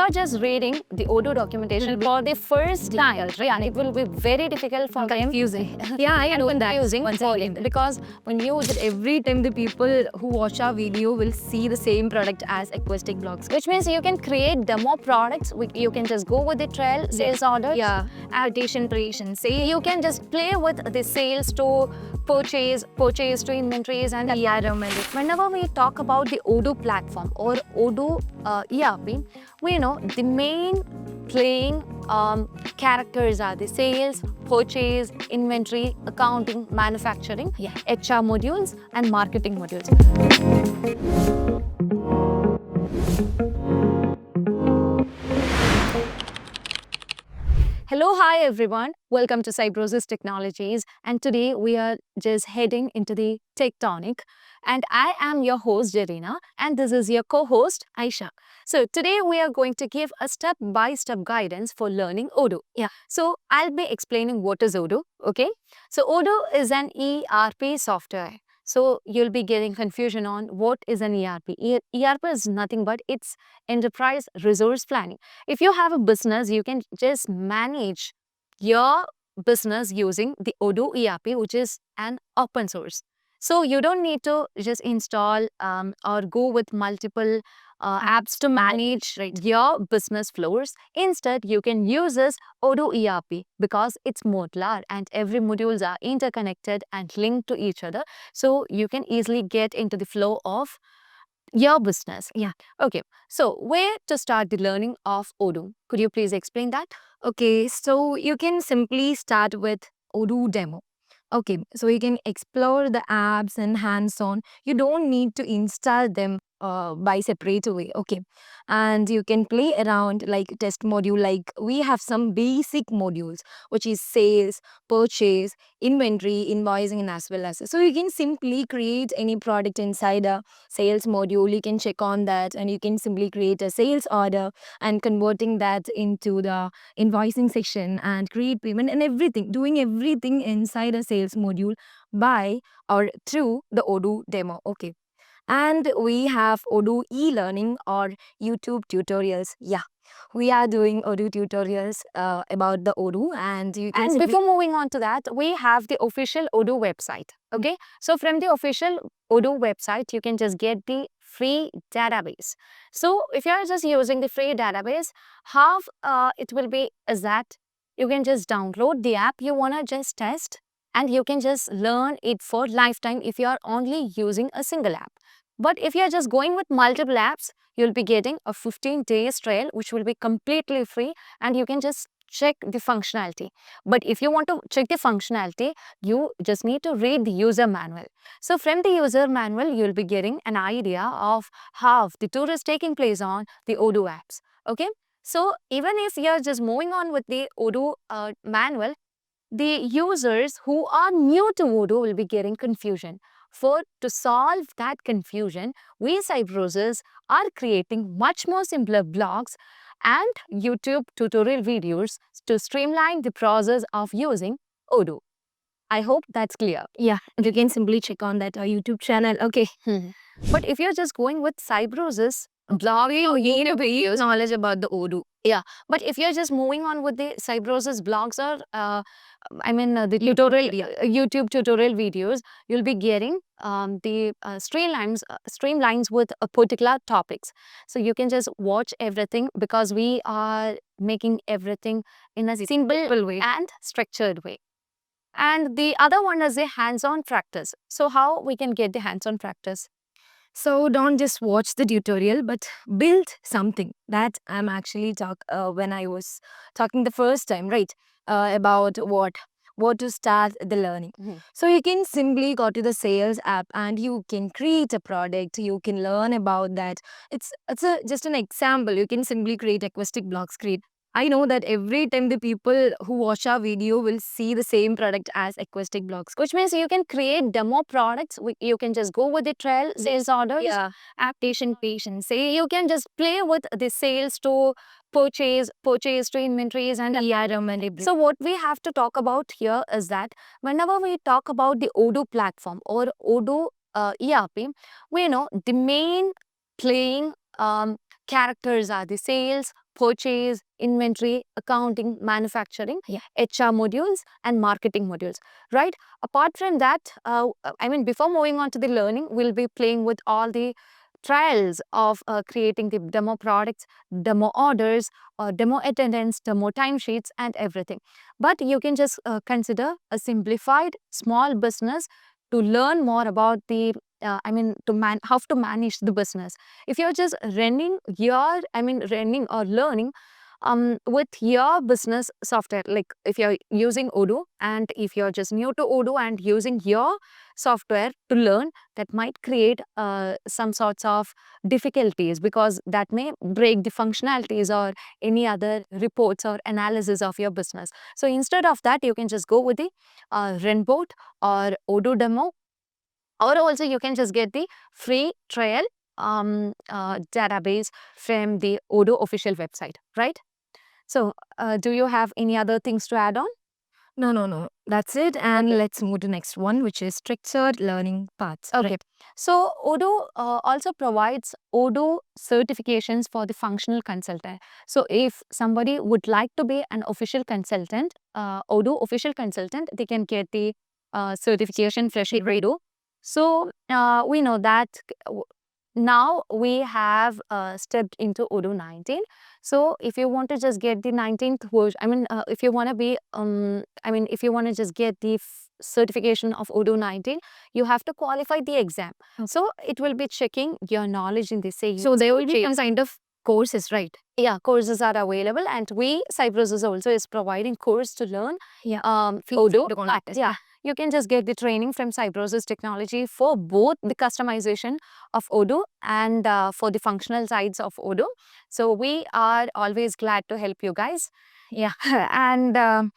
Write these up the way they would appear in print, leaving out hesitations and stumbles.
you're just reading the Odoo documentation for the first time, and it will be very difficult for confusing. Yeah, I know that. Confusing because when you use it Every time the people who watch our video will see the same product as acoustic blocks. which means you can create demo products. You can just go with the trail, sales orders, Addition, creation, say you can just play with the sales to purchase to inventories and ERM. whenever we talk about the Odoo platform or Odoo ERP, we know the main playing characters are the sales, purchase, inventory, accounting, manufacturing, HR modules and marketing modules. Hello, hi everyone. Welcome to Cybrosys Technologies, and today we are just heading into the Techtonic, and I am your host Jarina, and this is your co-host Aisha. So today we are going to give a step-by-step guidance for learning Odoo. So I'll be explaining what is Odoo. Okay. So Odoo is an ERP software. So you'll be getting confusion on what is an ERP. ERP is nothing but it's enterprise resource planning. If you have a business, you can just manage your business using the Odoo ERP, which is an open source. So you don't need to just install or go with multiple apps to manage your business flows. Instead, you can use this Odoo ERP because it's modular and every modules are interconnected and linked to each other. So you can easily get into the flow of your business. Okay. So where to start the learning of Odoo? Could you please explain that? Okay, so you can simply start with Odoo demo. Okay, so you can explore the apps and hands-on. You don't need to install them by separate way. Okay, and you can play around like test module. Like we have some basic modules, which is sales, purchase, inventory, invoicing, and as well as. So you can simply create any product inside a sales module. You can check on that, and you can simply create a sales order and converting that into the invoicing section and create payment and everything, doing everything inside a sales module by or through the Odoo demo. Okay. And we have Odoo e-learning or YouTube tutorials. We are doing Odoo tutorials about the Odoo, and you can And before moving on to that, we have the official Odoo website. Okay, so from the official Odoo website, you can just get the free database. So if you are just using the free database, how it will be is that you can just download the app you want to just test, and you can just learn it for lifetime if you are only using a single app. But if you are just going with multiple apps, you'll be getting a 15 days trial, which will be completely free, and you can just check the functionality. But if you want to check the functionality, you just need to read the user manual. So from the user manual, you'll be getting an idea of how the tour is taking place on the Odoo apps. Okay. So even if you're just moving on with the Odoo manual, the users who are new to Odoo will be getting confusion. To solve that confusion, we Cybrosys are creating much more simpler blogs and YouTube tutorial videos to streamline the process of using Odoo. I hope that's clear. you can simply check on that YouTube channel. Okay. But if you're just going with Cybrosys blogging, you need a big knowledge about the Odoo. But if you're just moving on with the Cybrosys blogs or the tutorial YouTube tutorial videos, you'll be getting the streamlines with particular topics. So you can just watch everything because we are making everything in a simple way and structured way. And the other one is the hands-on practice. So how we can get the hands-on practice? So don't just watch the tutorial, but build something. That I'm actually when I was talking the first time, right? About what to start the learning. So you can simply go to the sales app and you can create a product. You can learn about that. It's just an example. You can simply create acoustic blocks. I know that every time the people who watch our video will see the same product as acoustic blocks. Which means you can create demo products. You can just go with the trail, sales orders, Addition, patience. say you can just play with the sales to purchase to inventories and ERM and everything. So what we have to talk about here is that whenever we talk about the Odoo platform or Odoo ERP, we know the main playing characters are the sales, purchase, inventory, accounting, manufacturing, HR modules, and marketing modules, right? Apart from that, before moving on to the learning, we'll be playing with all the trials of creating the demo products, demo orders, demo attendance, demo timesheets, and everything. But you can just consider a simplified small business to learn more about the how to manage the business. If you're just running or learning with your business software, like if you're using Odoo, and if you're just new to Odoo and using your software to learn, that might create some sorts of difficulties, because that may break the functionalities or any other reports or analysis of your business. So instead of that, you can just go with the Renbot or Odoo demo, or also you can just get the free trial database from the Odoo official website, right? So, do you have any other things to add on? No. That's it. And let's move to next one, which is structured learning paths. Okay. So, Odoo also provides Odoo certifications for the functional consultant. So, if somebody would like to be an official consultant, Odoo official consultant, they can get the certification fresh in Odoo. So, we know that now we have stepped into Odoo 19. So if you want to just get the 19th version, if you want to be, if you want to just get the certification of Odoo 19, you have to qualify the exam. So it will be checking your knowledge in the same. So there will be some kind of courses, right? Yeah, courses are available, and Cybrosys also is providing course to learn Odoo. Yeah, you can just get the training from Cybrosys Technology for both the customization of Odoo and for the functional sides of Odoo. So we are always glad to help you guys. Yeah. And apart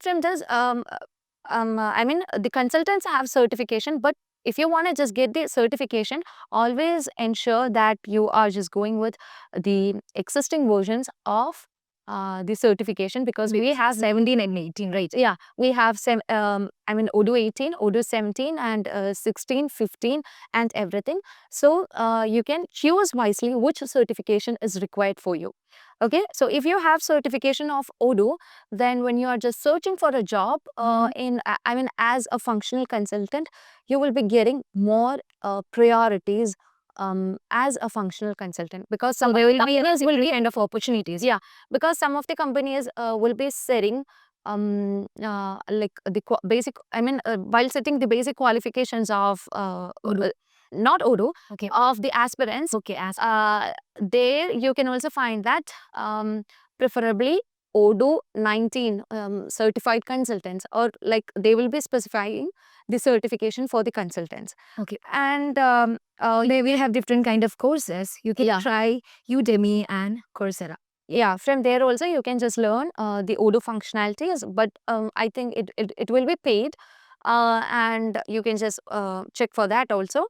from this, the consultants have certification, but if you want to just get the certification, always ensure that you are just going with the existing versions of the certification, because we have 17 and 18, right? Yeah, we have Odoo 18, Odoo 17, and 16, 15, and everything. So you can choose wisely which certification is required for you. Okay, so if you have certification of Odoo, then when you are just searching for a job as a functional consultant, you will be getting more priorities as a functional consultant, because So there will be kind of opportunities. Yeah, because some of the companies will be setting like the basic, while setting the basic qualifications of Odoo. not Odoo, Okay. of the aspirants. Okay, There you can also find that preferably Odoo 19 certified consultants, or like they will be specifying the certification for the consultants. Okay. And they will have different kind of courses. You can try Udemy and Coursera. Yeah, from there also you can just learn the Odoo functionalities, but I think it will be paid, and you can just check for that also.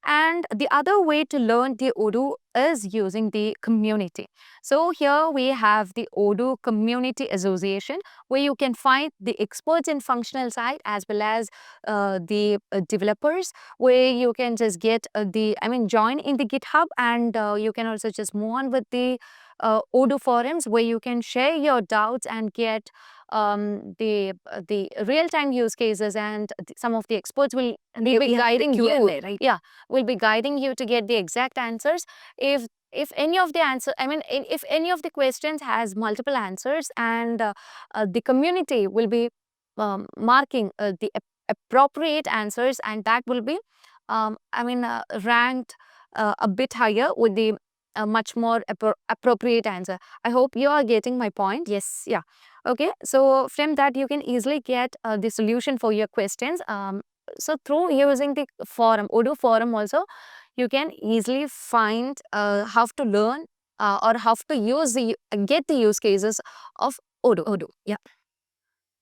And the other way to learn the Odoo is using the community. So here we have the Odoo Community Association, where you can find the experts in functional side as well as the developers, where you can just get join in the GitHub, and you can also just move on with the Odoo forums, where you can share your doubts and get the real-time use cases, and some of the experts will be guiding you. Right? Yeah, will be guiding you to get the exact answers. If any of the if any of the questions has multiple answers, and the community will be marking the appropriate answers, and that will be ranked a bit higher with the much more appropriate answer. I hope you are getting my point. Yes. Yeah. Okay. So from that you can easily get the solution for your questions. So through using the forum, Odoo forum also, you can easily find how to learn or how to use get the use cases of Odoo. Yeah.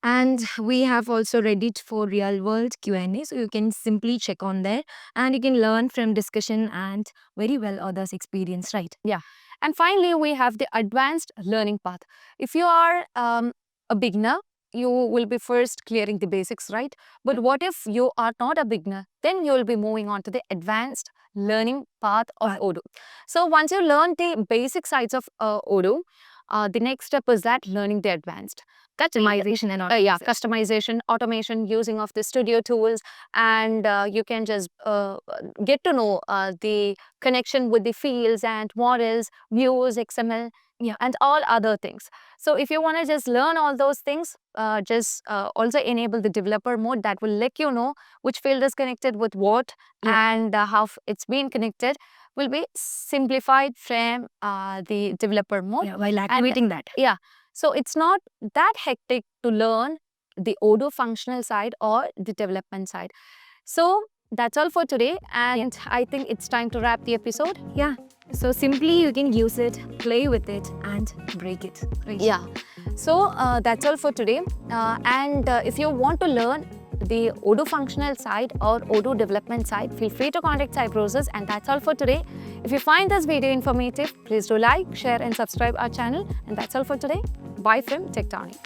And we have also Reddit for real world Q&A. So you can simply check on there, and you can learn from discussion and very well others' experience, right? Yeah. And finally, we have the advanced learning path. If you are a beginner, you will be first clearing the basics, right? But what if you are not a beginner? Then you will be moving on to the advanced learning path of Odoo. So once you learn the basic sides of Odoo, the next step is that learning the advanced. Customization and Customization, automation, using of the studio tools, and you can just get to know the connection with the fields and models, views, XML, and all other things. So if you want to just learn all those things, just also enable the developer mode that will let you know which field is connected with what, and how it's been connected will be simplified from the developer mode. while activating that. So it's not that hectic to learn the Odoo functional side or the development side. So that's all for today, and I think it's time to wrap the episode. So simply you can use it, play with it, and break it. Right? So that's all for today. And if you want to learn the Odoo functional side or Odoo development side, feel free to contact Cybrosys. And that's all for today. If you find this video informative, please do like, share, and subscribe our channel. And that's all for today. Bye from Techtonic.